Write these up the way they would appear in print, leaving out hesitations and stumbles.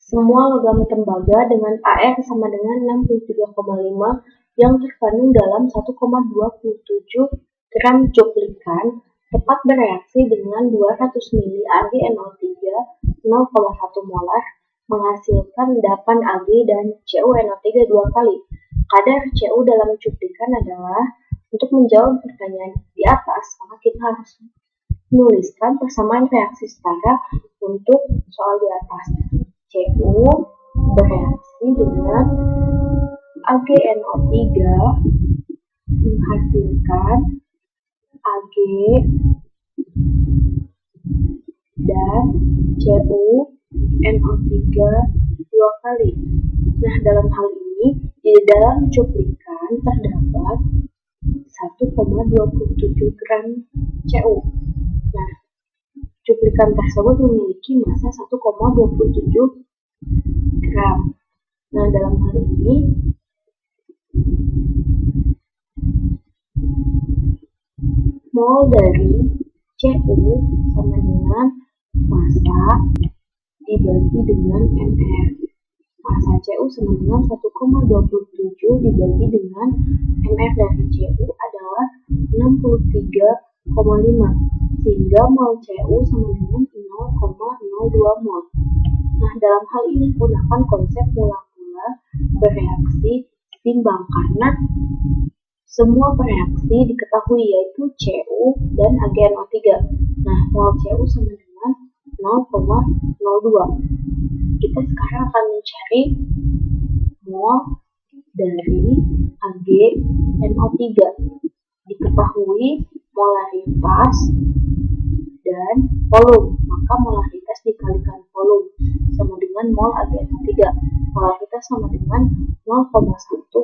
Semua logam tembaga dengan AR sama dengan 63,5 yang terkandung dalam 1,27 gram cuplikan tepat bereaksi dengan 200 mili AgNO3 0,1 molar menghasilkan 8 Ag dan CuNO3 dua kali. Kadar Cu dalam cuplikan adalah, untuk menjawab pertanyaan di atas, maka kita harus menuliskan persamaan reaksi setara untuk soal di atas. Cu bereaksi dengan AgNO3 menghasilkan Ag dan CuNO3 dua kali. Nah, dalam hal ini, di dalam cuplikan terdapat 1,27 gram Cu. Nah, cuplikan tersebut memiliki massa 1,27 gram. Nah, dalam hal ini, mol dari Cu sama dengan massa dibagi dengan Mr. Massa Cu sama dengan 1,27 dibagi dengan Mr dari Cu adalah 63,5, sehingga mol Cu sama dengan 0,02 mol. Nah, dalam hal ini gunakan konsep mula-mula bereaksi seimbang karena semua bereaksi diketahui yaitu Cu dan AgNO3. Nah, mol Cu sama dengan 0,02. Kita sekarang akan mencari mol dari AgNO3. Diketahui molaritas dan volume, maka molaritas dikalikan volume sama dengan mol AgNO3. Molaritas sama dengan 0,1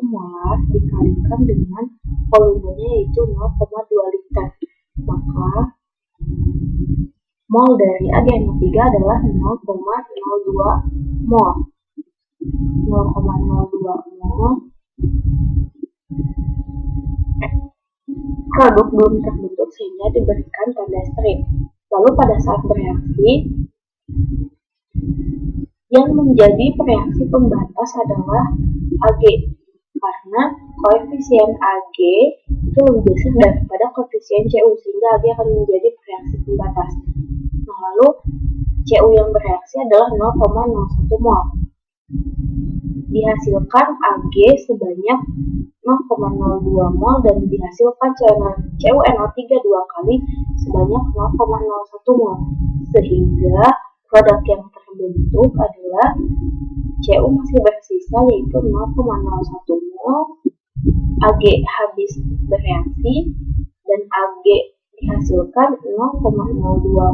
molar dikalikan dengan volumenya yaitu 0,2 liter. Maka mol dari AgNO3 adalah 0,02 mol. 0,02 mol. Produk belum terbentuk sehingga diberikan tanda strip. Lalu pada saat bereaksi, yang menjadi reaksi pembatas adalah Ag, karena koefisien Ag itu lebih besar daripada koefisien Cu, sehingga Ag akan menjadi reaksi pembatas. Nah, lalu Cu yang bereaksi adalah 0,01 mol. Dihasilkan Ag sebanyak 0,02 mol dan dihasilkan CuNO3 dua kali sebanyak 0,01 mol, sehingga produk yang terbentuk adalah Cu masih bersisa yaitu 0,01 mol, Ag habis bereaksi dan Ag dihasilkan 0,02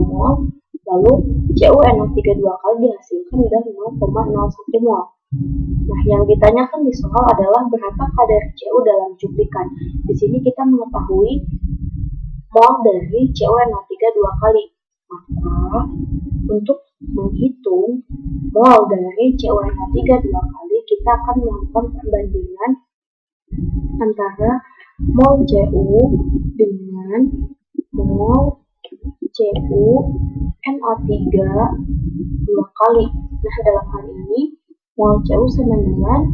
mol, lalu CuNO3 dua kali dihasilkan dan 0,01 mol. Nah, yang ditanyakan di soal adalah berapa kadar Cu dalam cuplikan. Di sini kita mengetahui mol dari CuNO3 dua kali. Maka, untuk menghitung mol dari CuNO3 dua kali, kita akan melakukan perbandingan antara mol Cu dengan mol CuNO3 dua kali. Nah, dalam hal ini, mol Cu sama dengan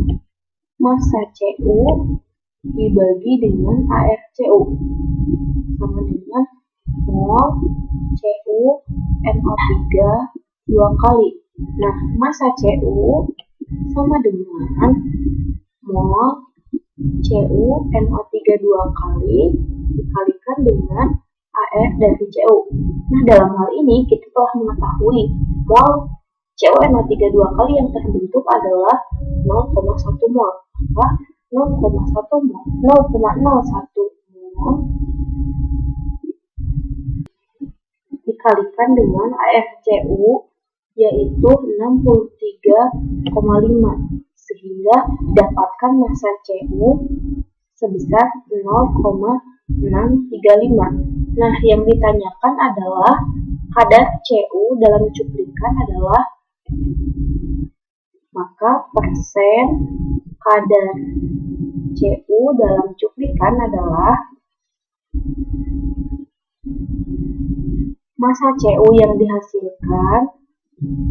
massa Cu dibagi dengan ArCu sama dengan mol CuNO3 dua kali. Nah, massa Cu sama dengan mol CuNO3 dua kali dikalikan dengan Ar dari Cu. Nah, dalam hal ini kita telah mengetahui mol CuNO3 dua kali yang terbentuk adalah 0,1 mol. Maka 0,01 mol dikalikan dengan ArCu yaitu 63,5, sehingga didapatkan massa Cu sebesar 0,635. Nah, yang ditanyakan adalah kadar Cu dalam cuplikan adalah, maka persen kadar Cu dalam cuplikan adalah massa Cu yang dihasilkan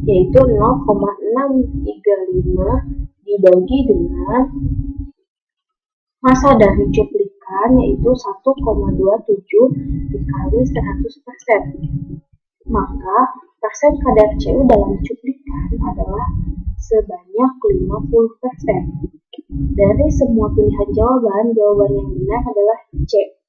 yaitu 0,635 dibagi dengan massa dari cuplikan, yaitu 1,27 dikali 100%. Maka persen kadar CU dalam cuplikan adalah sebanyak 50%. Dari semua pilihan jawaban yang benar adalah C,